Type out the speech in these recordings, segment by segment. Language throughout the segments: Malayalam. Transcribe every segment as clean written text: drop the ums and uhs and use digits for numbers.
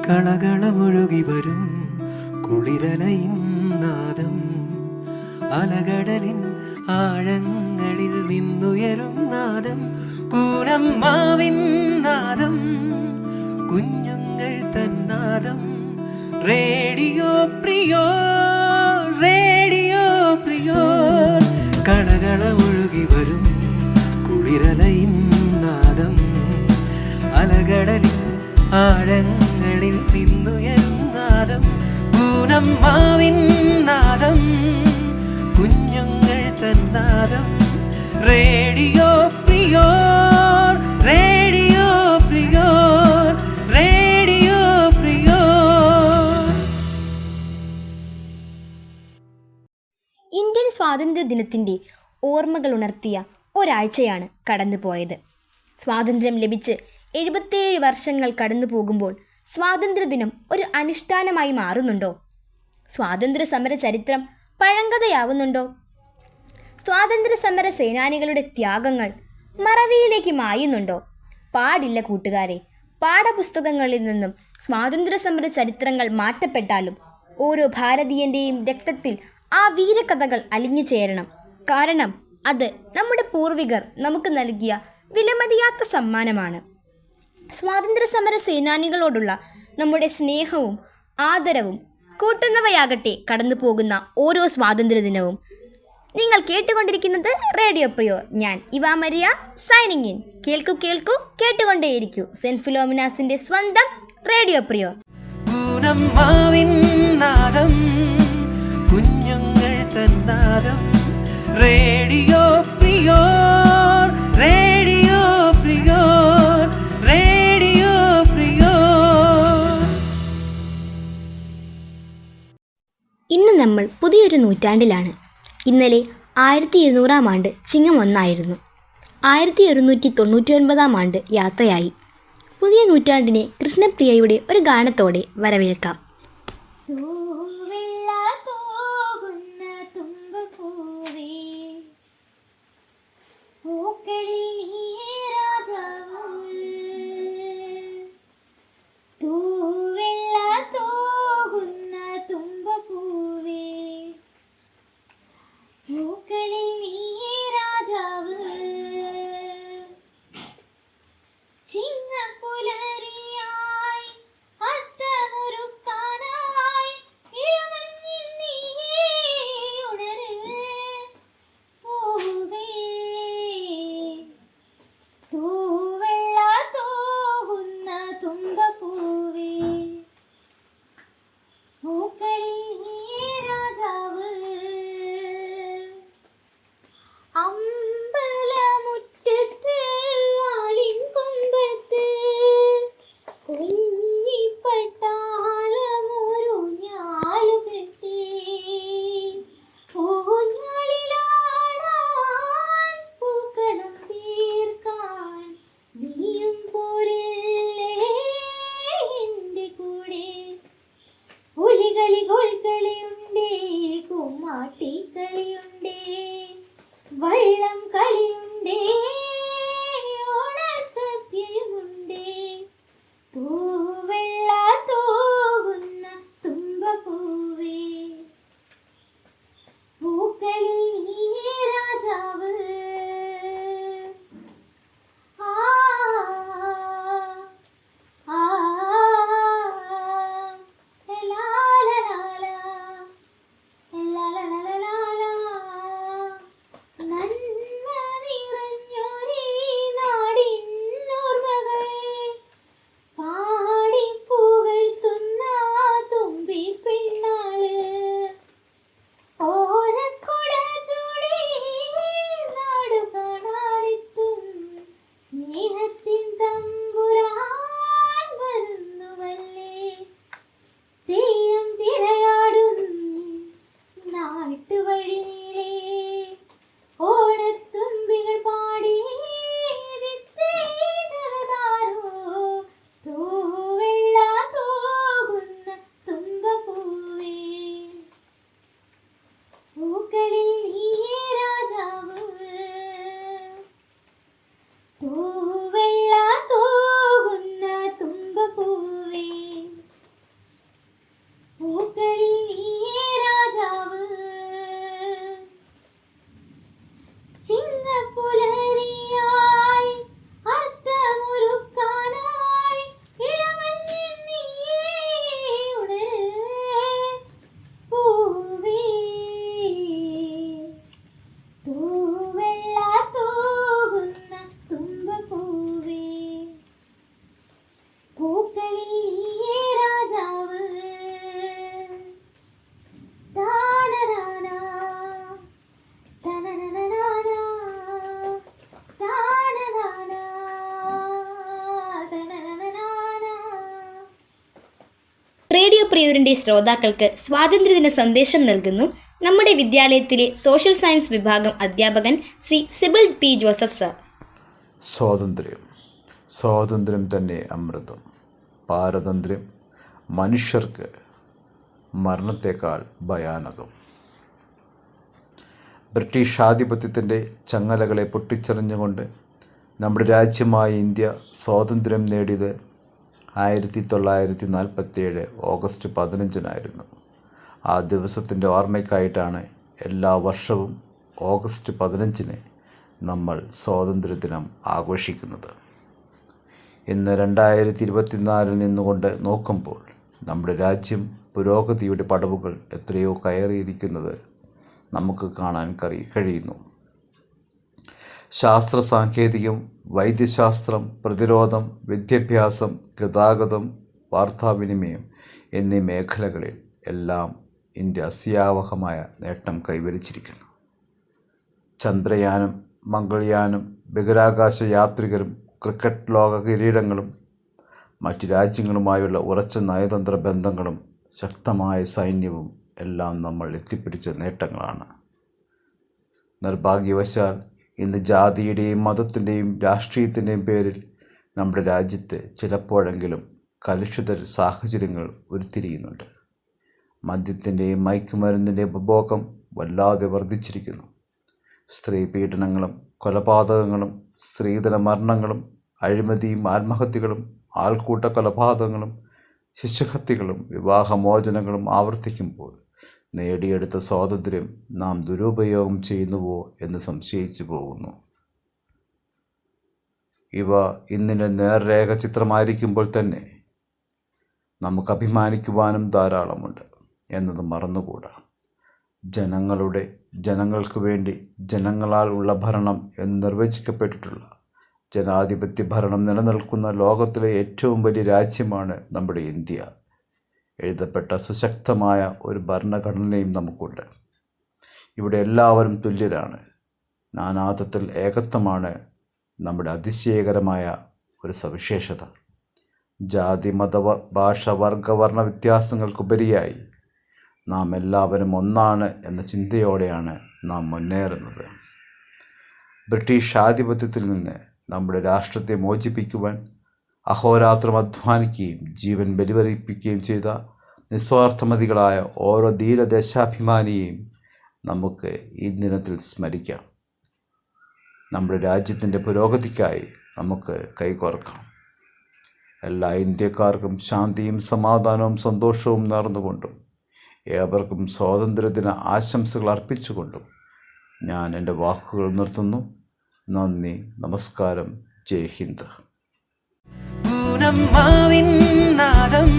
കളകളമൊഴുകി വരും കുളിരലയിൻ നാദം, അലകടലിൻ ആഴങ്ങളിൽ നിന്നുയരും നാദം, കൂനമ്മാവിൻ നാദം, കുഞ്ഞുങ്ങൾ തന്നാദം. Radio Priyo, radio പ്രിയോ. കളകളമൊഴുകി വരും കുളിരലയിൻ നാദം, അലകടലിൻ ആഴങ്ങളിൽ നിന്നുയരും നാദം, കൂനമ്മാവിൻ നാദം, കുഞ്ഞുങ്ങൾ തന്നാദം. Radio Priyo, radio Priyo, radio Priyo. Indian സ്വാതന്ത്ര്യ ദിനത്തിൻ്റെ ഓർമ്മകൾ ഉണർത്തിയ ഒരാഴ്ചയാണ് കടന്നുപോയത്. സ്വാതന്ത്ര്യം ലഭിച്ച് 77 വർഷങ്ങൾ കടന്നു പോകുമ്പോൾ സ്വാതന്ത്ര്യദിനം ഒരു അനുഷ്ഠാനമായി മാറുന്നുണ്ടോ? സ്വാതന്ത്ര്യ സമര ചരിത്രം പഴങ്കഥയാവുന്നുണ്ടോ? സ്വാതന്ത്ര്യ സമര സേനാനികളുടെ ത്യാഗങ്ങൾ മറവിയിലേക്ക് മായുന്നുണ്ടോ? പാടില്ല കൂട്ടുകാരെ. പാഠപുസ്തകങ്ങളിൽ നിന്നും സ്വാതന്ത്ര്യ സമര ചരിത്രങ്ങൾ മാറ്റപ്പെട്ടാലും ഓരോ ഭാരതീയൻ്റെയും രക്തത്തിൽ ആ വീരകഥകൾ അലിഞ്ഞു ചേരണം. കാരണം അത് നമ്മുടെ പൂർവികർ നമുക്ക് നൽകിയ വിലമതിയാത്ത സമ്മാനമാണ്. സ്വാതന്ത്ര്യ സമര സേനാനികളോടുള്ള നമ്മുടെ സ്നേഹവും ആദരവും കൂട്ടുന്നവയാകട്ടെ കടന്നു പോകുന്ന ഓരോ സ്വാതന്ത്ര്യദിനവും. നിങ്ങൾ കേട്ടുകൊണ്ടിരിക്കുന്നത് റേഡിയോ പ്രിയോ. ഞാൻ ഇവാ മരിയ സൈനിങ് ഇൻ. കേൾക്കൂ കേൾക്കൂ, കേട്ടുകൊണ്ടേയിരിക്കൂ. സെന്റ് ഫിലോമിനാസിന്റെ സ്വന്തം റേഡിയോ പ്രിയോ. കുഞ്ഞുങ്ങൾ തന്നാദം. Radio Priyo, radio Priyo, radio Priyo. ഇന്ന് നമ്മൾ പുതിയൊരു നൂറ്റാണ്ടിലാണ്. ഇന്നലെ 1200 ആണ്ട് ചിങ്ങം 1 1199 ആണ്ട് യാത്രയായി. പുതിയ നൂറ്റാണ്ടിനെ കൃഷ്ണപ്രിയയുടെ ഒരു ഗാനത്തോടെ വരവേൽക്കാം. പ്രിയൂരിൻ്റെ ശ്രോതാക്കൾക്ക് സ്വാതന്ത്ര്യദിന സന്ദേശം നൽകുന്നു നമ്മുടെ വിദ്യാലയത്തിലെ സോഷ്യൽ സയൻസ് വിഭാഗം അധ്യാപകൻ Shri Sibal P Joseph sir. സ്വാതന്ത്ര്യം തന്നെ അമൃതം. പാരതന്ത്ര്യം മനുഷ്യർക്ക് മരണത്തേക്കാൾ ഭയാനകം. ബ്രിട്ടീഷ് ആധിപത്യത്തിൻ്റെ ചങ്ങലകളെ പൊട്ടിച്ചെറിഞ്ഞുകൊണ്ട് നമ്മുടെ രാജ്യമായ ഇന്ത്യ സ്വാതന്ത്ര്യം നേടിയത് 1947 ഓഗസ്റ്റ് 15 ആ ദിവസത്തിൻ്റെ ഓർമ്മയ്ക്കായിട്ടാണ് എല്ലാ വർഷവും ഓഗസ്റ്റ് 15 നമ്മൾ സ്വാതന്ത്ര്യദിനം ആഘോഷിക്കുന്നത്. ഇന്ന് 2024 നിന്നുകൊണ്ട് നോക്കുമ്പോൾ നമ്മുടെ രാജ്യം പുരോഗതിയുടെ പടവുകൾ എത്രയോ കയറിയിരിക്കുന്നത് നമുക്ക് കാണാൻ കഴിയുന്നു. ശാസ്ത്ര സാങ്കേതികം, വൈദ്യശാസ്ത്രം, പ്രതിരോധം, വിദ്യാഭ്യാസം, ഗതാഗതം, വാർത്താവിനിമയം എന്നീ മേഖലകളിൽ എല്ലാം ഇന്ത്യ അസ്യാവഹമായ നേട്ടം കൈവരിച്ചിരിക്കുന്നു. ചന്ദ്രയാനം, മംഗൾയാനം, ബഹിരാകാശ യാത്രികരും, ക്രിക്കറ്റ് ലോക കിരീടങ്ങളും, മറ്റ് രാജ്യങ്ങളുമായുള്ള ഉറച്ച നയതന്ത്ര ബന്ധങ്ങളും ശക്തമായ സൈന്യവും എല്ലാം നമ്മൾ എത്തിപ്പിടിച്ച നേട്ടങ്ങളാണ്. നിർഭാഗ്യവശാൽ ഇന്ന് ജാതിയുടെയും മതത്തിൻ്റെയും രാഷ്ട്രീയത്തിൻ്റെയും പേരിൽ നമ്മുടെ രാജ്യത്ത് ചിലപ്പോഴെങ്കിലും കലുഷിത സാഹചര്യങ്ങൾ ഉരുത്തിരിയുന്നുണ്ട്. മദ്യത്തിൻ്റെയും മയക്കുമരുന്നിൻ്റെയും ഉപഭോഗം വല്ലാതെ വർദ്ധിച്ചിരിക്കുന്നു. സ്ത്രീ പീഡനങ്ങളും കൊലപാതകങ്ങളും സ്ത്രീധന മരണങ്ങളും അഴിമതിയും ആത്മഹത്യകളും ആൾക്കൂട്ട കൊലപാതകങ്ങളും ശിശുഹത്യകളും വിവാഹമോചനങ്ങളും ആവർത്തിക്കുമ്പോൾ നേടിയെടുത്ത സ്വാതന്ത്ര്യം നാം ദുരുപയോഗം ചെയ്യുന്നുവോ എന്ന് സംശയിച്ചു പോകുന്നു. ഇവ ഇന്നിൻ്റെ നേർരേഖ ചിത്രമായിരിക്കുമ്പോൾ തന്നെ നമുക്ക് അഭിമാനിക്കുവാനും ധാരാളമുണ്ട് എന്നത് മറന്നുകൂടാ. ജനങ്ങൾക്ക് വേണ്ടി ജനങ്ങളാൽ ഉള്ള ഭരണം എന്ന് നിർവചിക്കപ്പെട്ടിട്ടുള്ള ജനാധിപത്യ ഭരണം നിലനിൽക്കുന്ന ലോകത്തിലെ ഏറ്റവും വലിയ രാജ്യമാണ് നമ്മുടെ ഇന്ത്യ. എഴുതപ്പെട്ട സുശക്തമായ ഒരു ഭരണഘടനയും നമുക്കുണ്ട്. ഇവിടെ എല്ലാവരും തുല്യരാണ്. നാനാത്വത്തിൽ ഏകത്വമാണ് നമ്മുടെ അതിശയകരമായ ഒരു സവിശേഷത. ജാതി, മത, ഭാഷ, വർഗവർണ്ണ വ്യത്യാസങ്ങൾക്കുപരിയായി നാം എല്ലാവരും ഒന്നാണ് എന്ന ചിന്തയോടെയാണ് നാം മുന്നേറുന്നത്. ബ്രിട്ടീഷ് ആധിപത്യത്തിൽ നിന്ന് നമ്മുടെ രാഷ്ട്രത്തെ മോചിപ്പിക്കുവാൻ അഹോരാത്രം അധ്വാനിക്കുകയും ജീവൻ ബലിവർപ്പിക്കുകയും ചെയ്ത നിസ്വാർത്ഥമതികളായ ഓരോ ധീരദേശാഭിമാനിയെയും നമുക്ക് ഈ ദിനത്തിൽ സ്മരിക്കാം. നമ്മുടെ രാജ്യത്തിൻ്റെ പുരോഗതിക്കായി നമുക്ക് കൈകോർക്കാം. എല്ലാ ഇന്ത്യക്കാർക്കും ശാന്തിയും സമാധാനവും സന്തോഷവും നേർന്നുകൊണ്ടും ഏവർക്കും സ്വാതന്ത്ര്യദിന ആശംസകൾ അർപ്പിച്ചുകൊണ്ടും ഞാൻ എൻ്റെ വാക്കുകൾ നിർത്തുന്നു. നന്ദി, നമസ്കാരം, ജയ് ഹിന്ദ്. പൂനമ്മാവിൻ നാദം,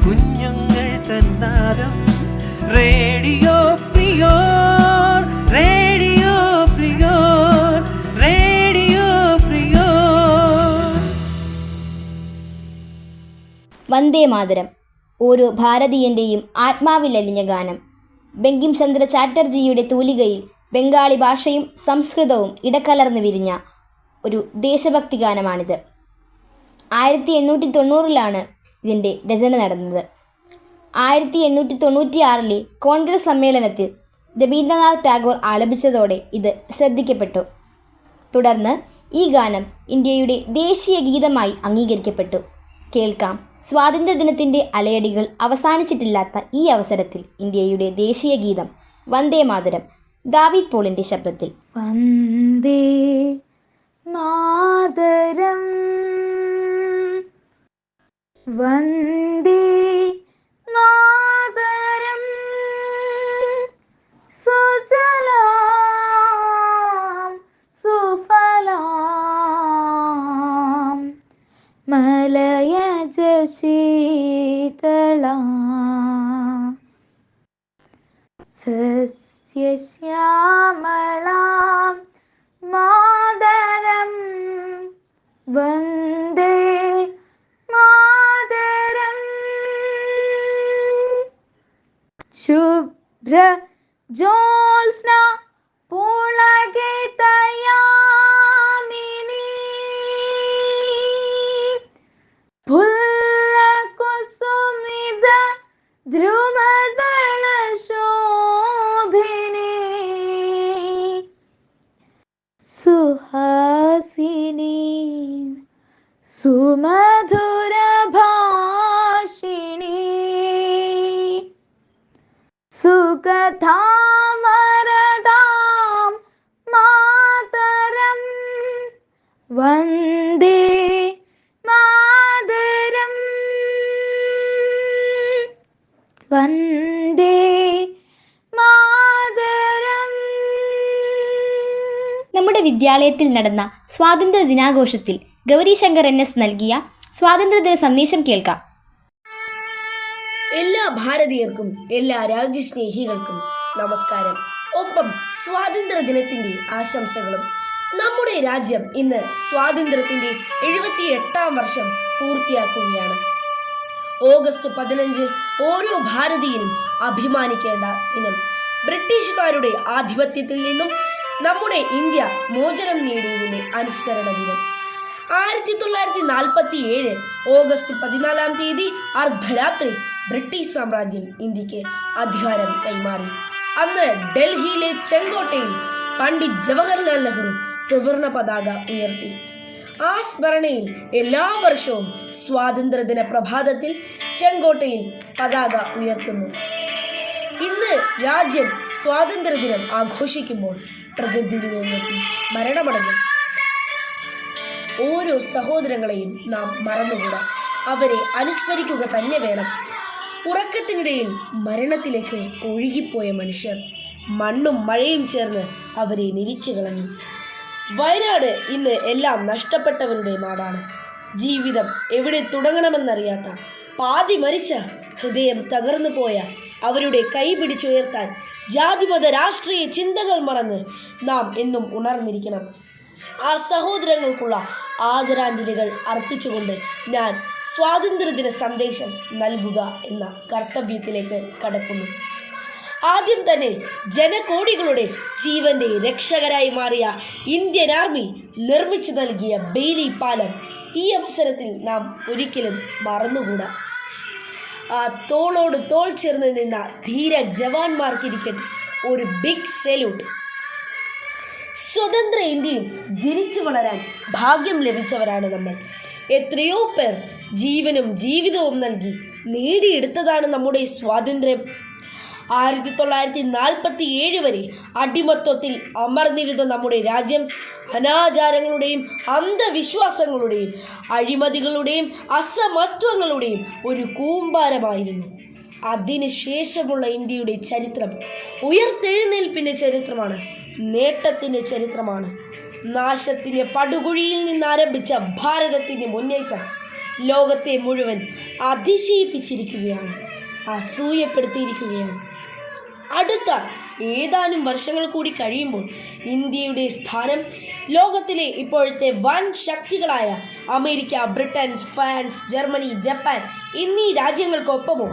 കുഞ്ഞുങ്ങൾ തന്നാദം, radio Priyo, radio Priyo, radio Priyo. Vande Mataram ഓരോ ഭാരതീയൻ്റെയും ആത്മാവിലലിഞ്ഞ ഗാനം. ബങ്കിം ചന്ദ്ര ചാറ്റർജിയുടെ തൂലികയിൽ ബംഗാളി ഭാഷയും സംസ്കൃതവും ഇടകലർന്ന് വിരിഞ്ഞ ഒരു ദേശഭക്തി ഗാനമാണിത്. 1890 ഇതിൻ്റെ രചന നടന്നത്. 1896 കോൺഗ്രസ് സമ്മേളനത്തിൽ രവീന്ദ്രനാഥ് ടാഗോർ ആലപിച്ചതോടെ ഇത് ശ്രദ്ധിക്കപ്പെട്ടു. തുടർന്ന് ഈ ഗാനം ഇന്ത്യയുടെ ദേശീയ ഗീതമായി അംഗീകരിക്കപ്പെട്ടു. കേൾക്കാം സ്വാതന്ത്ര്യദിനത്തിൻ്റെ അലയടികൾ അവസാനിച്ചിട്ടില്ലാത്ത ഈ അവസരത്തിൽ ഇന്ത്യയുടെ ദേശീയ ഗീതം വന്ദേ മാതരം ദാവീദ് പോളിൻ്റെ ശബ്ദത്തിൽ. വന്ദേ മാതരം വന്ദേ മാതരം സുജലാം സുഫലാം മലയജ ശീതളാം സസ്യശ്യാമളാം മാതരം വന്ദേ മാതരം ശുഭ്ര ജ്യോത്സ്ന പുളകിതയാമിനി ഫുല്ലകുസുമിത സുമധുര ഭാഷിണി സുഖധാമരതാം മാതരം വന്ദേ മാതരം വന്ദേ മാതരം. നമ്മുടെ വിദ്യാലയത്തിൽ നടന്ന സ്വാതന്ത്ര്യ ദിനാഘോഷത്തിൽ ഗൗരി ശങ്കർ NS നൽകിയ സ്വാതന്ത്ര്യദിന സന്ദേശം കേൾക്കാം. എല്ലാ ഭാരതീയർക്കും എല്ലാ രാജ്യസ്നേഹികൾക്കും നമസ്കാരം. ഒപ്പം സ്വാതന്ത്ര്യ ദിനത്തിന്റെ ആശംസകളും. നമ്മുടെ രാജ്യം ഇന്ന് സ്വാതന്ത്ര്യത്തിന്റെ 78ാം വർഷം പൂർത്തിയാക്കുകയാണ്. ഓഗസ്റ്റ് 15 ഓരോ ഭാരതീയനും അഭിമാനിക്കേണ്ട ദിനം. ബ്രിട്ടീഷുകാരുടെ ആധിപത്യത്തിൽ നിന്നും നമ്മുടെ ഇന്ത്യ മോചനം നേടിയതിന്റെ അനുസ്മരണ ദിനം. 1947 ഓഗസ്റ്റ് 14-ാം തീയതി അർദ്ധരാത്രി ബ്രിട്ടീഷ് സാമ്രാജ്യം ഇന്ത്യക്ക് അധികാരം കൈമാറി. അന്ന് ഡൽഹിയിലെ ചെങ്കോട്ടയിൽ പണ്ഡിറ്റ് ജവഹർലാൽ നെഹ്റു ത്രിവർണ പതാക ഉയർത്തി. ആ സ്മരണയിൽ എല്ലാ വർഷവും സ്വാതന്ത്ര്യദിന പ്രഭാതത്തിൽ ചെങ്കോട്ടയിൽ പതാക ഉയർത്തുന്നു. ഇന്ന് രാജ്യം സ്വാതന്ത്ര്യദിനം ആഘോഷിക്കുമ്പോൾ പ്രകൃതി ദുരന്തത്തിൽ മരണമടഞ്ഞു ഓരോ സഹോദരങ്ങളെയും നാം മറന്നുകൂടാ. അവരെ അനുസ്മരിക്കുക തന്നെ വേണം. ഉറക്കത്തിനിടയിൽ മരണത്തിലേക്ക് ഒഴുകിപ്പോയ മനുഷ്യർ മണ്ണും മഴയും ചേർന്ന് അവരെ നിരിച്ചു കളഞ്ഞു. വയനാട് ഇന്ന് എല്ലാം നഷ്ടപ്പെട്ടവരുടെ നാടാണ്. ജീവിതം എവിടെ തുടങ്ങണമെന്നറിയാത്ത, പാതി മരിച്ച, ഹൃദയം തകർന്നു പോയ അവരുടെ കൈ പിടിച്ചുയർത്താൻ ജാതിമത രാഷ്ട്രീയ ചിന്തകൾ മറന്ന് നാം എന്നും ഉണർന്നിരിക്കണം. ആ സഹോദരങ്ങൾക്കുള്ള ആദരാഞ്ജലികൾ അർപ്പിച്ചുകൊണ്ട് ഞാൻ സ്വാതന്ത്ര്യദിന സന്ദേശം നൽകുക എന്ന കർത്തവ്യത്തിലേക്ക് കടക്കുന്നു. ആദ്യം തന്നെ ജനകോടികളുടെ ജീവന്റെ രക്ഷകരായി മാറിയ ഇന്ത്യൻ ആർമി നിർമ്മിച്ചു നൽകിയ ബെയ്ലി പാലം ഈ അവസരത്തിൽ നാം ഒരിക്കലും മറന്നുകൂടാ. ആ തോളോട് തോൾ ചേർന്ന് നിന്ന ധീര ജവാന്മാർക്കിരിക്കട്ടെ ഒരു ബിഗ് സല്യൂട്ട്. സ്വതന്ത്ര ഇന്ത്യയിൽ ജനിച്ചു വളരാൻ ഭാഗ്യം ലഭിച്ചവരാണ് നമ്മൾ. എത്രയോ പേർ ജീവനും ജീവിതവും നൽകി നേടിയെടുത്തതാണ് നമ്മുടെ സ്വാതന്ത്ര്യം. 1947 വരെ അടിമത്വത്തിൽ അമർന്നിരുന്ന നമ്മുടെ രാജ്യം അനാചാരങ്ങളുടെയും അന്ധവിശ്വാസങ്ങളുടെയും അഴിമതികളുടെയും അസമത്വങ്ങളുടെയും ഒരു കൂമ്പാരമായിരുന്നു. അതിനുശേഷമുള്ള ഇന്ത്യയുടെ ചരിത്രം ഉയർത്തെഴുന്നേൽപ്പിൻ്റെ ചരിത്രമാണ്, നേട്ടത്തിൻ്റെ ചരിത്രമാണ്. നാശത്തിൻ്റെ പടുകുഴിയിൽ നിന്നാരംഭിച്ച ഭാരതത്തിൻ്റെ മുന്നേറ്റം ലോകത്തെ മുഴുവൻ അതിശയിപ്പിച്ചിരിക്കുകയാണ്, അസൂയപ്പെടുത്തിയിരിക്കുകയാണ്. അടുത്ത ഏതാനും വർഷങ്ങൾ കൂടി കഴിയുമ്പോൾ ഇന്ത്യയുടെ സ്ഥാനം ലോകത്തിലെ ഇപ്പോഴത്തെ വൻ ശക്തികളായ America, Britain, France, Germany, Japan എന്നീ രാജ്യങ്ങൾക്കൊപ്പമോ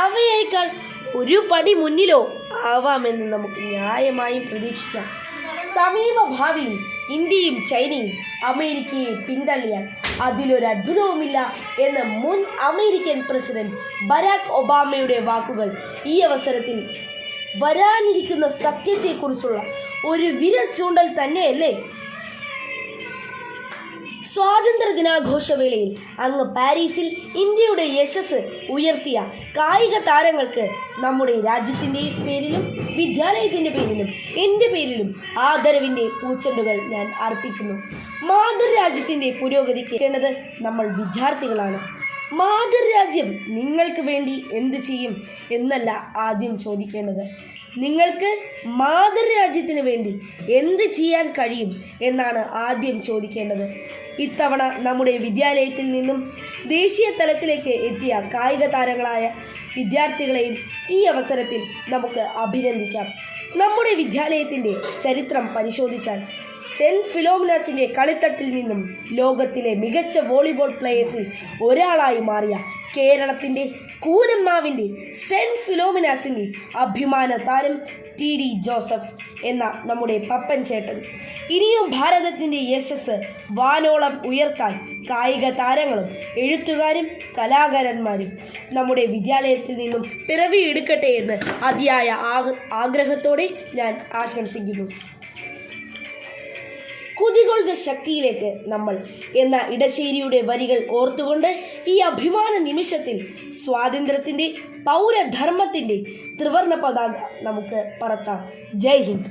അവയേക്കാൾ ഒരു പടി മുന്നിലോ ആവാമെന്ന് നമുക്ക് ന്യായമായും പ്രതീക്ഷിക്കാം. സമീപ ഭാവിയിൽ ഇന്ത്യയും ചൈനയും അമേരിക്കയെ പിന്തള്ളിയാൽ അതിലൊരു അത്ഭുതവുമില്ല എന്ന് മുൻ അമേരിക്കൻ പ്രസിഡന്റ് ബരാക് ഒബാമയുടെ വാക്കുകൾ ഈ അവസരത്തിൽ വരാനിരിക്കുന്ന സത്യത്തെക്കുറിച്ചുള്ള ഒരു വിരൽ ചൂണ്ടൽ തന്നെയല്ലേ? സ്വാതന്ത്ര്യ ദിനാഘോഷവേളയിൽ അങ്ങ് പാരീസിൽ ഇന്ത്യയുടെ യശസ് ഉയർത്തിയ കായിക താരങ്ങൾക്ക് നമ്മുടെ രാജ്യത്തിൻ്റെ പേരിലും വിദ്യാലയത്തിൻ്റെ പേരിലും എൻ്റെ പേരിലും ആദരവിൻ്റെ പൂച്ചെണ്ടുകൾ ഞാൻ അർപ്പിക്കുന്നു. മാതൃരാജ്യത്തിൻ്റെ പുരോഗതിക്ക് വേണ്ടത് നമ്മൾ വിദ്യാർത്ഥികളാണ്. മാതൃരാജ്യം നിങ്ങൾക്ക് വേണ്ടി എന്ത് ചെയ്യും എന്നല്ല ആദ്യം ചോദിക്കേണ്ടത്, നിങ്ങൾക്ക് മാതൃരാജ്യത്തിന് വേണ്ടി എന്ത് ചെയ്യാൻ കഴിയും എന്നാണ് ആദ്യം ചോദിക്കേണ്ടത്. ഇത്തവണ നമ്മുടെ വിദ്യാലയത്തിൽ നിന്നും ദേശീയ തലത്തിലേക്ക് എത്തിയ കായിക താരങ്ങളായ വിദ്യാർത്ഥികളെയും ഈ അവസരത്തിൽ നമുക്ക് അഭിനന്ദിക്കാം. നമ്മുടെ വിദ്യാലയത്തിൻ്റെ ചരിത്രം പരിശോധിച്ചാൽ സെൻറ്റ് ഫിലോമിനാസിൻ്റെ കളിത്തട്ടിൽ നിന്നും ലോകത്തിലെ മികച്ച വോളിബോൾ പ്ലേയേഴ്സിൽ ഒരാളായി മാറിയ കേരളത്തിൻ്റെ കൂനമ്മാവിൻ്റെ സെൻറ്റ് ഫിലോമിനാസിൻ്റെ അഭിമാന താരം TD ജോസഫ് എന്ന നമ്മുടെ പപ്പൻ ചേട്ടൻ. ഇനിയും ഭാരതത്തിൻ്റെ യശസ് വാനോളം ഉയർത്താൻ കായിക താരങ്ങളും എഴുത്തുകാരും കലാകാരന്മാരും നമ്മുടെ വിദ്യാലയത്തിൽ നിന്നും പിറവിയെടുക്കട്ടെ എന്ന് അതിയായ ആഗ്രഹത്തോടെ ഞാൻ ആശംസിക്കുന്നു. കുതികൊള്ളുന്ന ശക്തിയിലേക്ക് നമ്മൾ എന്ന ഇടശ്ശേരിയുടെ വരികൾ ഓർത്തുകൊണ്ട് ഈ അഭിമാന നിമിഷത്തിൽ സ്വാതന്ത്ര്യത്തിൻ്റെ പൗരധർമ്മത്തിൻ്റെ ത്രിവർണ്ണ പതാക നമുക്ക് പറത്താം. ജയ് Hind.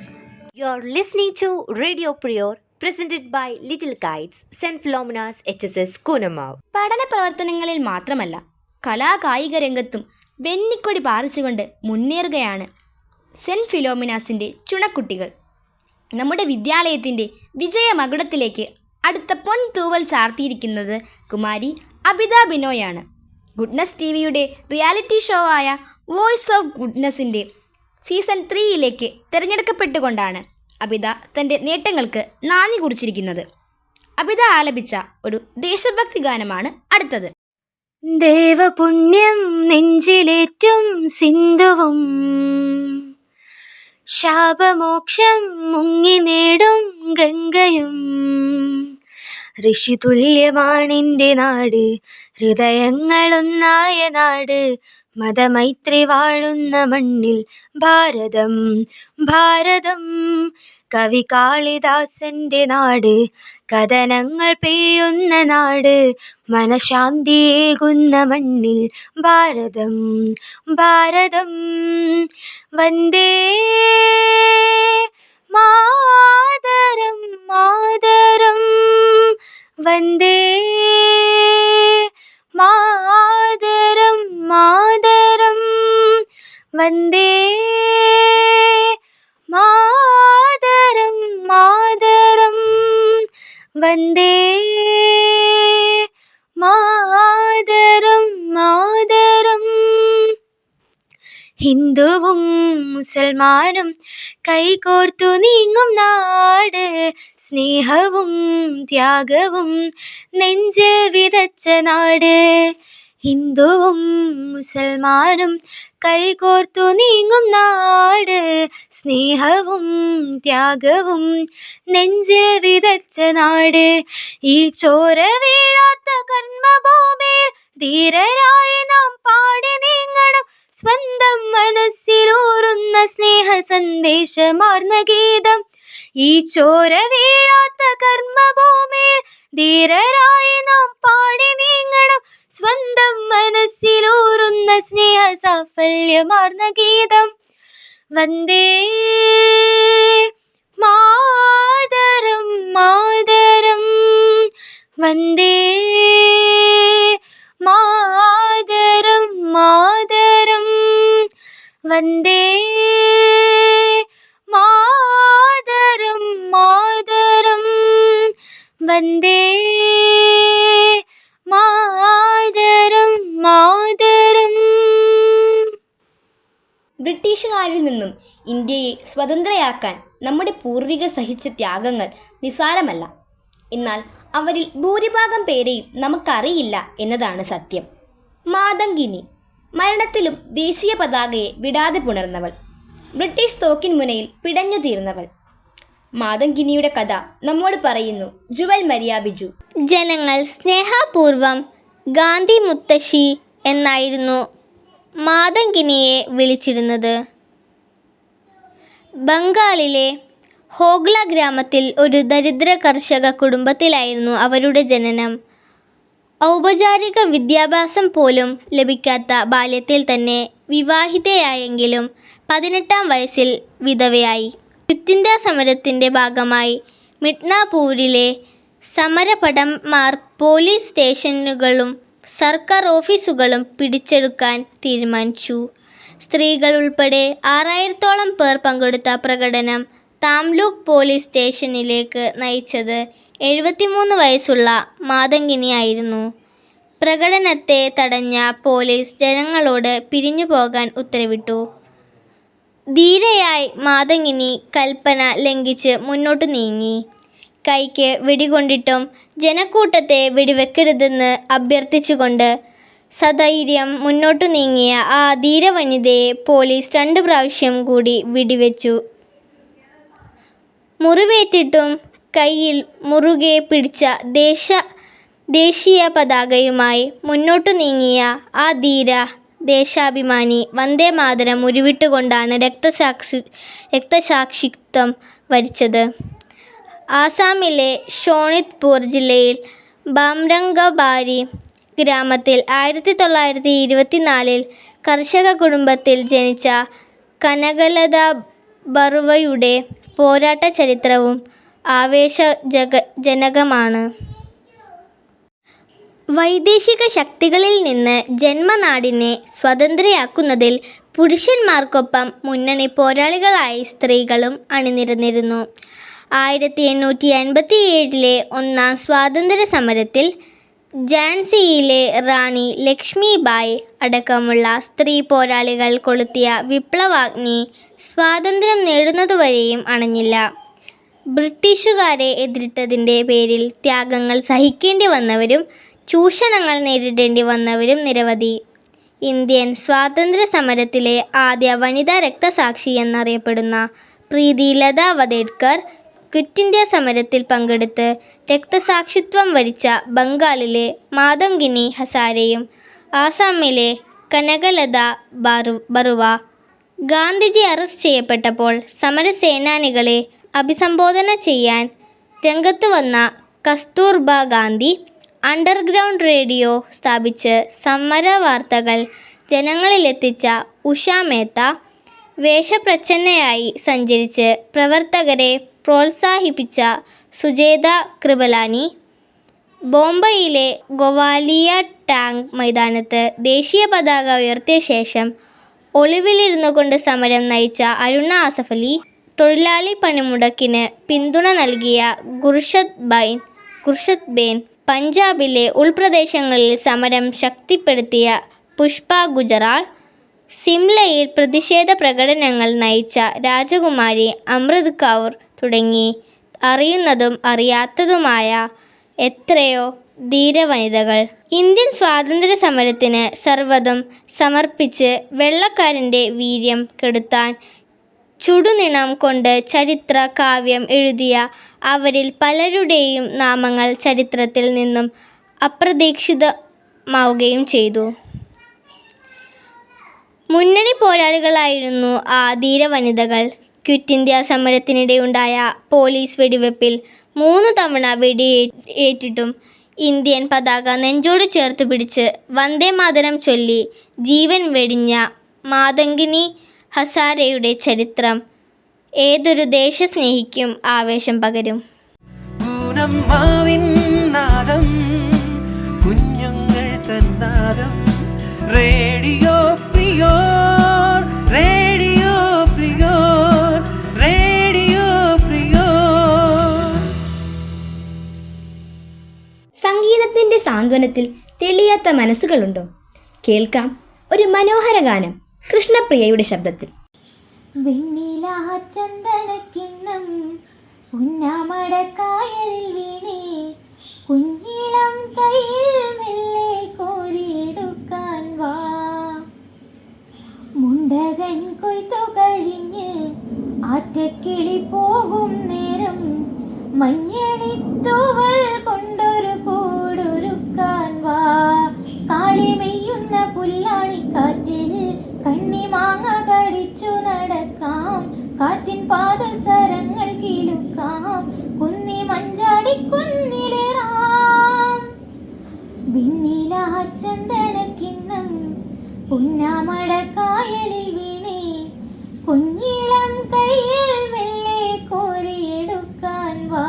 You're listening to Radio Prior, presented by Little Kites, St. Philomena's HSS Kunamav. പഠന പ്രവർത്തനങ്ങളിൽ മാത്രമല്ല കലാകായിക രംഗത്തും വെന്നിക്കൊടി പാറിച്ചുകൊണ്ട് മുന്നേറുകയാണ് സെൻറ്റ് ഫിലോമിനാസിൻ്റെ ചുണക്കുട്ടികൾ. നമ്മുടെ വിദ്യാലയത്തിൻ്റെ വിജയമകുടത്തിലേക്ക് അടുത്ത പൊൻതൂവൽ ചാർത്തിയിരിക്കുന്നത് കുമാരി അബിത ബിനോയാണ്. ഗുഡ്നസ് ടിവിയുടെ റിയാലിറ്റി ഷോ ആയ വോയിസ് ഓഫ് ഗുഡ്നസിൻ്റെ സീസൺ 3യിലേക്ക് തിരഞ്ഞെടുക്കപ്പെട്ടുകൊണ്ടാണ് അബിത തൻ്റെ നേട്ടങ്ങൾക്ക് നാന്ദി കുറിച്ചിരിക്കുന്നത്. അബിത ആലപിച്ച ഒരു ദേശഭക്തി ഗാനമാണ് അടുത്തത്. ദേവപുണ്യം നെഞ്ചിലേറ്റും സിന്ധുവും ശാപമോക്ഷം മുങ്ങി നേടും ഗംഗയും ഋഷിതുല്യമാണിൻ്റെ നാട്, ഹൃദയങ്ങളൊന്നായ നാട്, മതമൈത്രി വാഴുന്ന മണ്ണിൽ ഭാരതം ഭാരതം. കവി കാളിദാസന്റെ നാട്, കഥനങ്ങൾ പെയ്യുന്ന നാട്, മനഃശാന്തിയേകുന്ന മണ്ണിൽ ഭാരതം ഭാരതം. വന്ദേ മാതരം മാതരം, വന്ദേ മാതരം മാതരം, വന്ദേ മാതരം മാതരം, വന്ദേ മാതരം മാതരം. ഹിന്ദുവും മുസൽമാനും കൈകോർത്തു നീങ്ങും നാട്, സ്നേഹവും ത്യാഗവും നെഞ്ചിൽ വിതച്ച നാട്. ഹിന്ദുവും മുസൽമാനും കൈകോർത്തു നീങ്ങും നാട്, സ്നേഹവും ത്യാഗവും നെഞ്ചിൽ വിതച്ച നാട്. ഈ ചോര വീഴാത്ത കർമ്മഭൂമിയിൽ ധീരരായി നാം പാടി നീങ്ങണം, സ്വന്തം മനസ്സിലൂറുന്ന സ്നേഹ സന്ദേശമാർന്ന ഗീതം. ഈ ചോര വീഴാത്ത കർമ്മഭൂമിയിൽ ധീരരായി നാം പാടി നീങ്ങണം, സ്വന്തം മനസ്സിലൂറുന്ന സ്നേഹ സാഫല്യമാർന്ന ഗീതം. വന്ദേ മാതരം മാതരം, വന്ദേ മാതരം മാതരം, വന്ദേ മാതരം മാതരം, വന്ദേ മാതരം മാതരം. ബ്രിട്ടീഷുകാരിൽ നിന്നും ഇന്ത്യയെ സ്വതന്ത്രയാക്കാൻ നമ്മുടെ പൂർവികർ സഹിച്ച ത്യാഗങ്ങൾ നിസ്സാരമല്ല. എന്നാൽ അവരിൽ ഭൂരിഭാഗം പേരെയും നമുക്കറിയില്ല എന്നതാണ് സത്യം. മാതംഗിനി മരണത്തിലും ദേശീയ പതാകയെ വിടാതെ പുണർന്നവൾ, ബ്രിട്ടീഷ് തോക്കിൻ മുനയിൽ പിടഞ്ഞു തീർന്നവൾ. മാതംഗിനിയുടെ കഥ നമ്മോട് പറയുന്നു ജുവൽ മരിയ ബിജു. ജനങ്ങൾ സ്നേഹപൂർവം ഗാന്ധി മുത്തശ്ശി എന്നായിരുന്നു മാതംഗിനിയെ വിളിച്ചിരുന്നത്. ബംഗാളിലെ ഹോഗ്ല ഗ്രാമത്തിൽ ഒരു ദരിദ്ര കർഷക കുടുംബത്തിലായിരുന്നു അവരുടെ ജനനം. ഔപചാരിക വിദ്യാഭ്യാസം പോലും ലഭിക്കാത്ത ബാല്യത്തിൽ തന്നെ വിവാഹിതയായെങ്കിലും 18-ാം വയസ്സിൽ വിധവയായി. ക്വിറ്റ് ഇന്ത്യ സമരത്തിൻ്റെ ഭാഗമായി മിഡ്നാപൂരിലെ സമരഭടന്മാർ പോലീസ് സ്റ്റേഷനുകളും സർക്കാർ ഓഫീസുകളും പിടിച്ചെടുക്കാൻ തീരുമാനിച്ചു. സ്ത്രീകൾ ഉൾപ്പെടെ 6000-ഓളം പേർ പങ്കെടുത്ത പ്രകടനം താംലൂക്ക് പോലീസ് സ്റ്റേഷനിലേക്ക് നയിച്ചത് 73 വയസ്സുള്ള മാതംഗിനിയായിരുന്നു. പ്രകടനത്തെ തടഞ്ഞ പോലീസ് ജനങ്ങളോട് പിരിഞ്ഞു പോകാൻ ഉത്തരവിട്ടു. ധീരയായി മാതംഗിനി കൽപ്പന ലംഘിച്ച് മുന്നോട്ടു നീങ്ങി. കൈക്ക് വെടികൊണ്ടിട്ടും ജനക്കൂട്ടത്തെ വെടിവെക്കരുതെന്ന് അഭ്യർത്ഥിച്ചുകൊണ്ട് സധൈര്യം മുന്നോട്ടു നീങ്ങിയ ആ ധീരവനിതയെ പോലീസ് 2 പ്രാവശ്യം കൂടി വെടിവെച്ചു. മുറിവേറ്റിട്ടും കയ്യിൽ മുറുകെ പിടിച്ച ദേശീയ പതാകയുമായി മുന്നോട്ടു നീങ്ങിയ ആ ധീര ദേശാഭിമാനി വന്ദേ മാതരം ഉരുവിട്ടുകൊണ്ടാണ് രക്തസാക്ഷിത്വം വരിച്ചത്. ആസാമിലെ ഷോണിത്പൂർ ജില്ലയിൽ ബാംരംഗബാരി ഗ്രാമത്തിൽ 1924 കർഷക കുടുംബത്തിൽ ജനിച്ച കനകലത ബറുവയുടെ പോരാട്ട ചരിത്രവും ആവേശജനകമാണ്. വൈദേശിക ശക്തികളിൽ നിന്ന് ജന്മനാടിനെ സ്വതന്ത്രയാക്കുന്നതിൽ പുരുഷന്മാർക്കൊപ്പം മുന്നണി പോരാളികളായി സ്ത്രീകളും അണിനിരന്നിരുന്നു. 1857 ഒന്നാം സ്വാതന്ത്ര്യ സമരത്തിൽ ഝാൻസിയിലെ റാണി ലക്ഷ്മിബായി അടക്കമുള്ള സ്ത്രീ പോരാളികൾ കൊളുത്തിയ വിപ്ലവാഗ്നി സ്വാതന്ത്ര്യം നേടുന്നതുവരെയും അണഞ്ഞില്ല. ബ്രിട്ടീഷുകാരെ എതിരിട്ടതിൻ്റെ പേരിൽ ത്യാഗങ്ങൾ സഹിക്കേണ്ടി വന്നവരും ചൂഷണങ്ങൾ നേരിടേണ്ടി വന്നവരും നിരവധി. ഇന്ത്യൻ സ്വാതന്ത്ര്യ സമരത്തിലെ ആദ്യ വനിതാ രക്തസാക്ഷി എന്നറിയപ്പെടുന്ന പ്രീതി ലതാ വധേഡ്കർ ക്വിറ്റ് ഇന്ത്യ സമരത്തിൽ പങ്കെടുത്ത് രക്തസാക്ഷിത്വം വരിച്ച ബംഗാളിലെ മാതംഗിനി ഹസാരെയും ആസാമിലെ കനകലത ബറുവ. ഗാന്ധിജി അറസ്റ്റ് ചെയ്യപ്പെട്ടപ്പോൾ സമരസേനാനികളെ അഭിസംബോധന ചെയ്യാൻ രംഗത്ത് വന്ന കസ്തൂർബ ഗാന്ധി അണ്ടർഗ്രൗണ്ട് റേഡിയോ സ്ഥാപിച്ച് സമര വാർത്തകൾ ജനങ്ങളിലെത്തിച്ച ഉഷ മേത്ത, വേഷപ്രച്ഛന്നയായി സഞ്ചരിച്ച് പ്രവർത്തകരെ പ്രോത്സാഹിപ്പിച്ച സുജേത കൃപലാനി, ബോംബെയിലെ ഗോവാലിയ ടാങ്ക് മൈതാനത്ത് ദേശീയ പതാക ഉയർത്തിയ ശേഷം ഒളിവിലിരുന്നു കൊണ്ട് സമരം നയിച്ച അരുണ ആസഫ് അലി, തൊഴിലാളി പണിമുടക്കിന് പിന്തുണ നൽകിയ ഖുർഷദ് ബേൻ, പഞ്ചാബിലെ ഉൾപ്രദേശങ്ങളിൽ സമരം ശക്തിപ്പെടുത്തിയ പുഷ്പ ഗുജറാൾ, സിംലയിൽ പ്രതിഷേധ പ്രകടനങ്ങൾ നയിച്ച രാജകുമാരി അമൃത് കൗർ തുടങ്ങി അറിയുന്നതും അറിയാത്തതുമായ എത്രയോ ധീരവനിതകൾ. ഇന്ത്യൻ സ്വാതന്ത്ര്യ സമരത്തിന് സർവ്വതും സമർപ്പിച്ച് വെള്ളക്കാരൻ്റെ വീര്യം കെടുത്താൻ ചുടുനിണം കൊണ്ട് ചരിത്ര കാവ്യം എഴുതിയ അവരിൽ പലരുടെയും നാമങ്ങൾ ചരിത്രത്തിൽ നിന്നും അപ്രതീക്ഷിതമാവുകയും ചെയ്തു. മുന്നണി പോരാളികളായിരുന്നു ആ ധീരവനിതകൾ. ക്വിറ്റ് ഇന്ത്യ സമരത്തിനിടെയുണ്ടായ പോലീസ് വെടിവെപ്പിൽ 3 തവണ വെടിയേറ്റിട്ടും ഇന്ത്യൻ പതാക നെഞ്ചോട് ചേർത്ത് പിടിച്ച് വന്ദേമാതരം ചൊല്ലി ജീവൻ വെടിഞ്ഞ മാതംഗിനി ഹസാരെയുടെ ചരിത്രം ഏതൊരു ദേശസ്നേഹിക്കും ആവേശം പകരും. പൂനമ്മാവിൻ നാദം, കുഞ്ഞുങ്ങൾ തന്നാദം, radio Priyo, radio Priyo, radio Priyo. സംഗീതത്തിൻ്റെ സാന്ത്വനത്തിൽ തെളിയാത്ത മനസ്സുകളുണ്ടോ? കേൾക്കാം ഒരു മനോഹര ഗാനം കൃഷ്ണപ്രിയയുടെ ശബ്ദത്തിൽ. വെണ്ണിലാചന്ദനക്കിണ്ണം ഉന്നാമടക്കായലിൽ വീണേ, കുഞ്ഞിളം കയ്യിൽ മെല്ലെ കോരിയെടുക്കാൻ വാ. മുണ്ടകൻ കൊയ്ത്തു കഴിഞ്ഞ് ആറ്റക്കിളി പോകും നേരം, മഞ്ഞളിത്തൂവൽ കൊണ്ടൊരു കൂടൊരുക്കാൻ വാ. കാളിമെയ്യുന്ന പുല്ലാണിക്കാറ്റിൽ കണ്ണിമാങ്ങ കടിച്ചു നടക്കാം, കാറ്റിൻ പാദസരങ്ങൾ കിലുക്കാം, കുന്നി മഞ്ചാടി കുന്നിലേറാം. വെണ്ണിലാചന്ദനക്കിണ്ണം പുന്നാമടക്കായലിൽ വീണേ, കുഞ്ഞിളം കയ്യിൽ മെല്ലെ കോരിയെടുക്കാൻ വാ.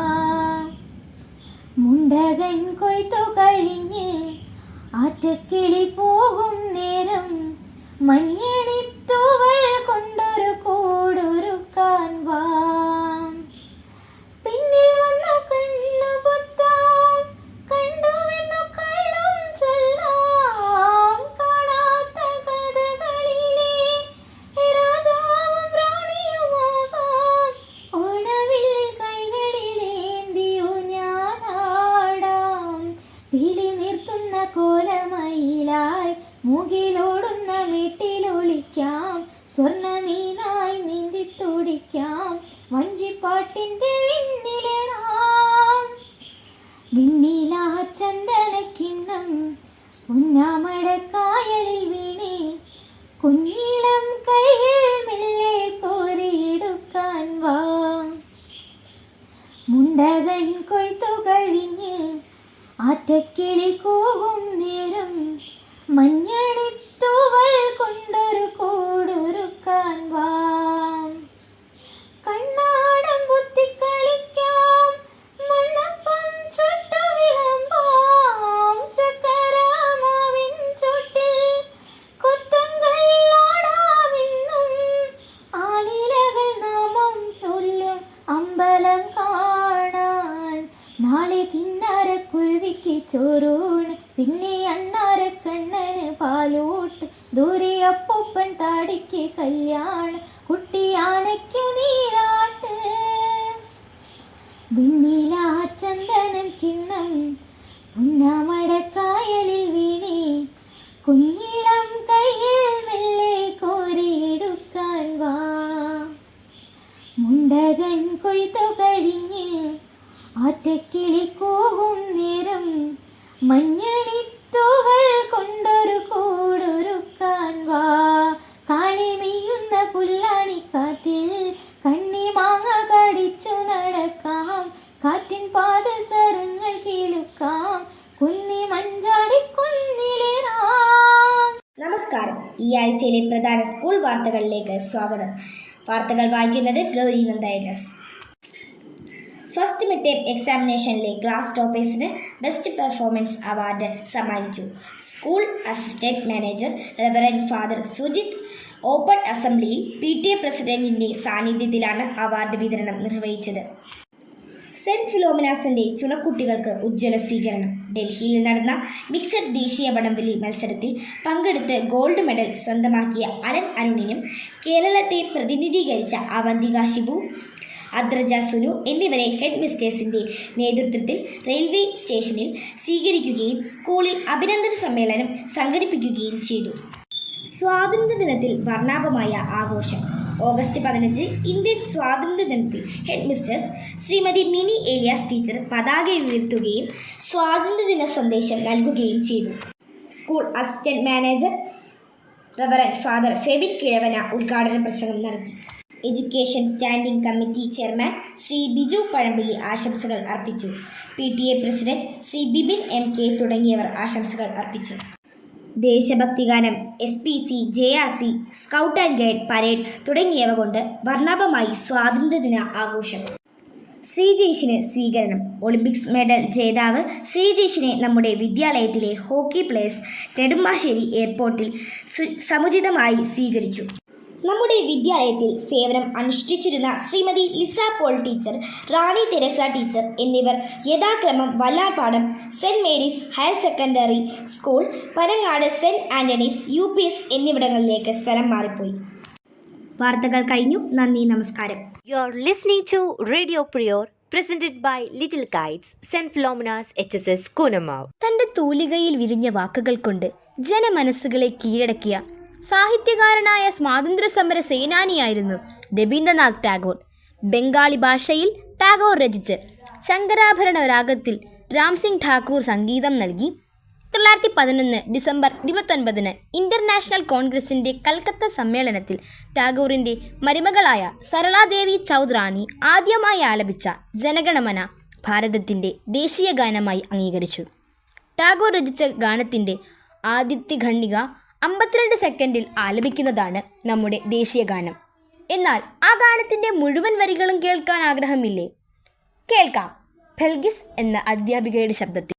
മുണ്ടകൻ കൊയ്ത്തു കഴിഞ്ഞ് ആറ്റക്കിളി പോകും നേരം, മഞ്ഞളിത്തൂവൽ കൊണ്ടൊരു കൂടൊരുക്കാൻ വാ. പിന്നിൽ വന്നു കണ്ണു പൊത്താം, കണ്ടുവെന്നു കള്ളും ചൊല്ലാം, കാണാത്ത കഥകളിലെ രാജാവും റാണിയുമാകാം. ഓണവിൽ കൈകളിലേന്തിയു ഞാനാടാം, തിരി നിർത്തുന്ന കോലമയിലായി മുകിലോടുന്ന വീട്ടിലൊളിക്കാം, സ്വർണ്ണമീനായി നീന്തി തുടിക്കാം, വഞ്ചിപ്പാട്ടിൻ്റെ വിണ്ണിലേറാം. വെണ്ണിലാചന്ദനക്കിണ്ണം ഉന്നാമടക്കായലിൽ വീണേ, കുഞ്ഞിളം കയ്യിൽ മെല്ലെ കോരിയെടുക്കാൻ വാ. മുണ്ട ആറ്റക്കിളി കൂകും നേരം മഞ്ഞണിത്തൂവൽ കൊണ്ടൊരു കൂടൊരുക്കാൻ വാ. കണ്ണാടം കുത്തിക്കളിക്കാം, മണ്ണപ്പം ചുട്ടു വിളമ്പാം, ചക്കരമാവിൻ ചുട്ടിൽ കൊത്തങ്കല്ലാടാമെന്നും ആലിലകൾ നാമം ചൊല്ലും അമ്പലം കാണാൻ. നാളെ കിന്നാരക്കുരുവിക്ക് ചോറൂണ്, പിന്നെ അണ്ണാരക്കണ്ണന് പാലൂട്ട്, ദൂരെ അപ്പൂപ്പൻ താടിക്ക് കല്യാണം, കുട്ടിയാനയ്ക്കു നീരാട്ട്. വിണ്ണില ചന്ദനം കിണ്ണം പുന്നമടക്കായലിൽ വീണേ, കുഞ്ഞിളം കയ്യിൽ മെല്ലെ കോരിയെടുക്കാൻ വാ. മുണ്ടകൻ കൊയ്ത്തു കഴിഞ്ഞ് ആറ്റക്കിളി കൂകും നേരം മഞ്ഞണിത്തൂവൽ കൊണ്ടൊരു കൂടൊരുക്കാൻ വാ. കാളിമെയ്യുന്ന പുല്ലാണിക്കാറ്റിൽ കണ്ണിമാങ്ങ കടിച്ചു നടക്കാം, കാറ്റിൻ പാദസരങ്ങൾ കേൾക്കാം, കുന്നി മഞ്ചാടി കുന്നിലേറാം. നമസ്കാരം. ഈ ആഴ്ചയിലെ പ്രധാന സ്കൂൾ വാർത്തകളിലേക്ക് സ്വാഗതം. വാർത്തകൾ വായിക്കുന്നത് Gauri Nandayanas. First mid term എക്സാമിനേഷനിലെ ക്ലാസ് ടോപ്പേഴ്സിന് ബെസ്റ്റ് പെർഫോമൻസ് അവാർഡ് സമ്മാനിച്ചു. School assistant manager reverend father Sujith open അസംബ്ലിയിൽ PTA പ്രസിഡന്റിൻ്റെ സാന്നിധ്യത്തിലാണ് അവാർഡ് വിതരണം നിർവഹിച്ചത്. സെൻറ്റ് ഫിലോമിനാസിൻ്റെ ചുണക്കുട്ടികൾക്ക് ഉജ്ജ്വല സ്വീകരണം. ഡൽഹിയിൽ നടന്ന മിക്സഡ് ദേശീയ വടംവലി മത്സരത്തിൽ പങ്കെടുത്ത് ഗോൾഡ് മെഡൽ സ്വന്തമാക്കിയ അലൻ അരുണിനും കേരളത്തെ പ്രതിനിധീകരിച്ച അവന്തിക ഷിബു, അദ്രജ സുനു എന്നിവരെ ഹെഡ് മിസ്റ്റേഴ്സിൻ്റെ നേതൃത്വത്തിൽ റെയിൽവേ സ്റ്റേഷനിൽ സ്വീകരിക്കുകയും സ്കൂളിൽ അഭിനന്ദന സമ്മേളനം സംഘടിപ്പിക്കുകയും ചെയ്തു. സ്വാതന്ത്ര്യദിനത്തിൽ വർണ്ണാഭമായ ആഘോഷം. ഓഗസ്റ്റ് 15 ഇന്ത്യൻ സ്വാതന്ത്ര്യദിനത്തിൽ headmistress Shrimati Mini Elias teacher പതാക ഉയർത്തുകയും സ്വാതന്ത്ര്യദിന സന്ദേശം നൽകുകയും ചെയ്തു. School assistant manager reverend father Febin Kizhavana ഉദ്ഘാടന പ്രസംഗം നടത്തി. Education standing committee chairman Shri Biju Pazhampally ആശംസകൾ അർപ്പിച്ചു. PTA president Shri Bibin MK തുടങ്ങിയവർ ആശംസകൾ അർപ്പിച്ചു. ദേശഭക്തിഗാനം, SPC, JRC, scout and guide parade തുടങ്ങിയവ കൊണ്ട് വർണ്ണാഭമായി സ്വാതന്ത്ര്യദിന ആഘോഷം. ശ്രീജേഷിന് സ്വീകരണം. ഒളിമ്പിക്സ് മെഡൽ ജേതാവ് ശ്രീജേഷിനെ നമ്മുടെ വിദ്യാലയത്തിലെ ഹോക്കി പ്ലേയേഴ്സ് നെടുമ്പാശ്ശേരി എയർപോർട്ടിൽ സമുചിതമായി സ്വീകരിച്ചു. നമ്മുടെ വിദ്യാലയത്തിൽ സേവനം അനുഷ്ഠിച്ചിരുന്ന Shrimati Lisa Paul teacher, Rani Teresa teacher എന്നിവർ യഥാക്രമം Vallarpadam saint Mary's higher secondary school, Panangad saint Antony's UPS എന്നിവിടങ്ങളിലേക്ക് സ്ഥലം മാറിപ്പോയി. വാർത്തകൾ കഴിഞ്ഞു. നന്ദി, നമസ്കാരം. You are listening to Radio Prior, presented by Little Kites, St. Philomena's HSS Kunamav. തൻ്റെ തൂലികയിൽ വിരിഞ്ഞ വാക്കുകൾ കൊണ്ട് ജനമനസ്സുകളെ കീഴടക്കിയ സാഹിത്യകാരനായ സ്വാതന്ത്ര്യസമര സേനാനിയായിരുന്നു രവീന്ദ്രനാഥ് ടാഗോർ. ബംഗാളി ഭാഷയിൽ ടാഗോർ രചിച്ച് ശങ്കരാഭരണ രാഗത്തിൽ രാംസിംഗ് ഠാക്കൂർ സംഗീതം നൽകി. 1911 ഡിസംബർ 29 ഇൻ്റർനാഷണൽ കോൺഗ്രസിൻ്റെ കൽക്കത്ത സമ്മേളനത്തിൽ ടാഗോറിൻ്റെ മരുമകളായ സരളാദേവി ചൗധറാണി ആദ്യമായി ആലപിച്ച ജനഗണമന ഭാരതത്തിൻ്റെ ദേശീയ ഗാനമായി അംഗീകരിച്ചു. ടാഗോർ രചിച്ച ഗാനത്തിൻ്റെ ആദ്യത്തെ ഖണ്ഡിക 52 സെക്കൻഡിൽ ആലപിക്കുന്നതാണ് നമ്മുടെ ദേശീയ ഗാനം. എന്നാൽ ആ ഗാനത്തിൻ്റെ മുഴുവൻ വരികളും കേൾക്കാൻ ആഗ്രഹമില്ലേ? കേൾക്കാം ഫെൽഗിസ് എന്ന അധ്യാപികയുടെ ശബ്ദത്തിൽ.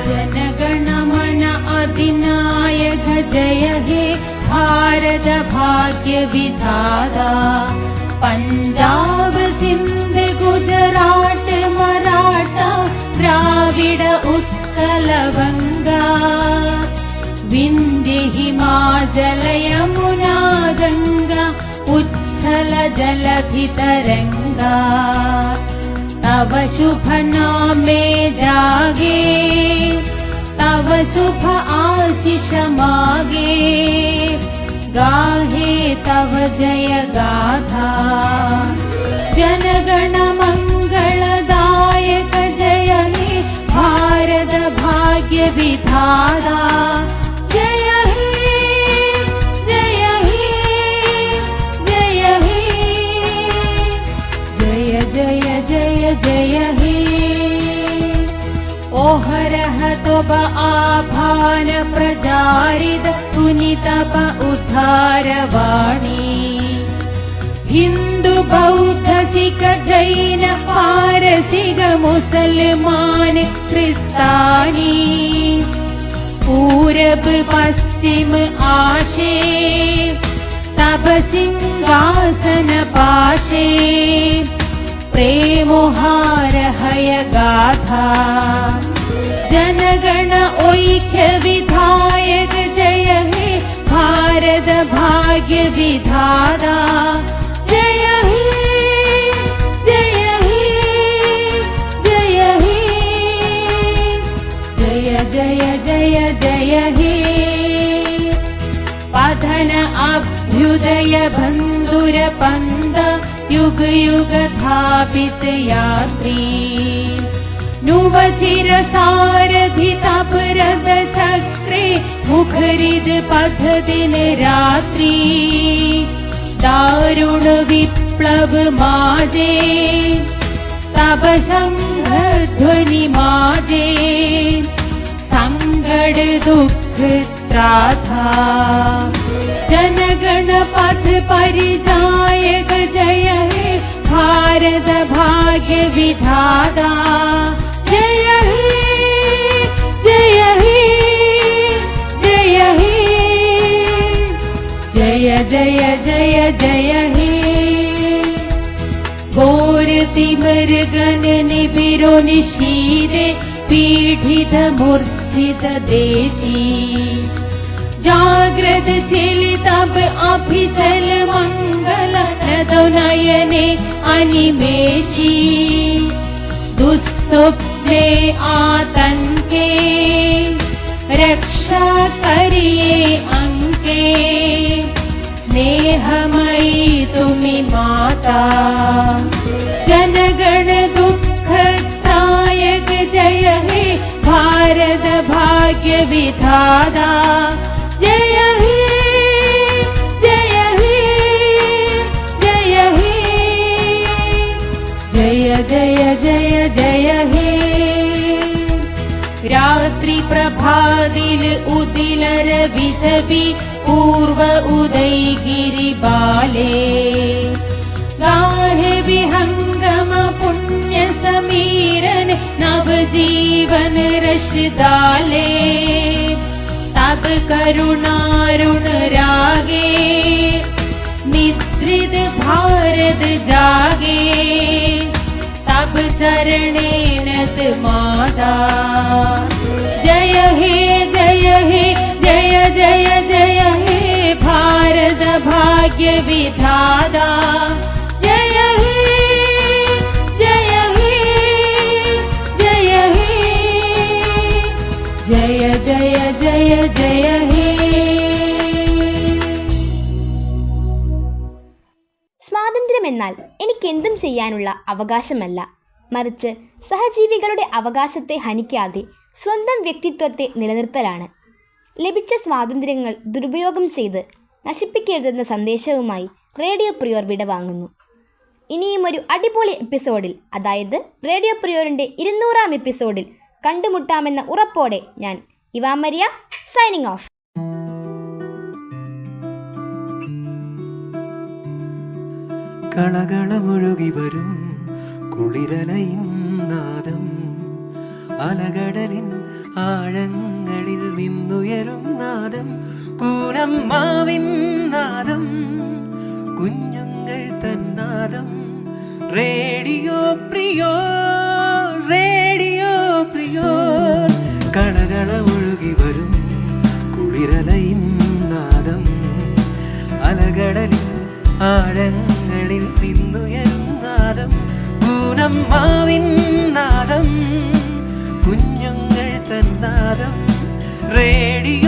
जनगणमन अधिनायक जय हे भारत भाग्य विधाता, पंजाब सिंध गुजरात मराठा द्राविड उत्कल गंगा, विंध्य हिमाचल यमुना गंगा उच्छल जलधि तरंगा, तव शुभ नामे जागे, तव शुभ आशीष मागे, गाहे तव जय गाथा, जनगण मंगलदायक जय हे भारत भाग्य विधाता, जय हे उत्थान प्रजारित पुनितप उद्धारवाणी हिन्दु बौद्ध सिख जैन पारसिक मुसलमान क्रिस्तानी पूरब पश्चिम आशे तब सिंहासन पाशे प्रेमोहार हय गाथा जनगण ऐक्य विधायक जय हे भारत भाग्य विधाता जय हे जय हे जय हे जय जय जय जय हे पठन अभ्युदय बन्धुर पंद युग युग धापित यात्री नुवचिर सारथि तपरद चक्रे मुखरिद पथ दिन रात्रि दारुण विप्लव माजे तब शंख ध्वनि माजे संगड दुख त्राथा जनगण पथ परिचायक जय हे भारत भाग्य विधाता जय हे जय हे जय हे जय जय जय जय हे घोर तिमिर गण निबिरो निशीरे पीडित मूर्छित देशी जाग्रत चिलितब अभिचल मंगल नदो नयने अनिमेषी दुस्सुप्ने आतंके रक्षा करिए अंके स्नेहमयी तुमि माता जनगण दुःखदायक जय हे भारत भाग्य विधाता जय हे जय हे जय हे जय जय जय जय हे रात्रि प्रभादिल उदिलर विजबी पूर्व उदय गिरि बाले गाहे विहंगम पुण्य समीरन नव जीवन रश डाले तब करुणारुण रागे निद्रित भारत जागे तब चरणे नत माता जय हे जय हे जय जय जय हे भारत भाग्य विधाता जय हे जय हे जय हे जय जय जय जय हे സ്വാതന്ത്ര്യമെന്നാൽ എനിക്കെന്തും ചെയ്യാനുള്ള അവകാശമല്ല, മറിച്ച് സഹജീവികളുടെ അവകാശത്തെ ഹനിക്കാതെ സ്വന്തം വ്യക്തിത്വത്തെ നിലനിർത്തലാണ്. ലഭിച്ച സ്വാതന്ത്ര്യങ്ങൾ ദുരുപയോഗം ചെയ്ത് നശിപ്പിക്കരുതെന്ന സന്ദേശവുമായി റേഡിയോ പ്രിയോർ വിടവാങ്ങുന്നു. ഇനിയും ഒരു അടിപൊളി എപ്പിസോഡിൽ, അതായത് റേഡിയോ പ്രിയോറിൻ്റെ 200ാം എപ്പിസോഡിൽ കണ്ടുമുട്ടാമെന്ന ഉറപ്പോടെ ഞാൻ ഇവാ മരിയ സൈനിങ് ഓഫ്. കളകളമൊഴുകി വരും കുളിരലയിൻ നാദം അലകടലിൻ ആഴങ്ങളിൽ നിന്നുയരും നാദം കൂനമ്മാവിൻ നാദം കുഞ്ഞുങ്ങൾ തന്നാദം റേഡിയോ പ്രിയോ റേഡിയോ പ്രിയോ കളകളമൊഴുകി വരും കുളിരലയിൻ നാദം അലകടലിൻ ആഴങ്ങളിൽ നിന്നുയരും നാദം കൂനമ്മാവിൻ നാദം കുഞ്ഞുങ്ങൾ തന്നാദം റേഡിയോ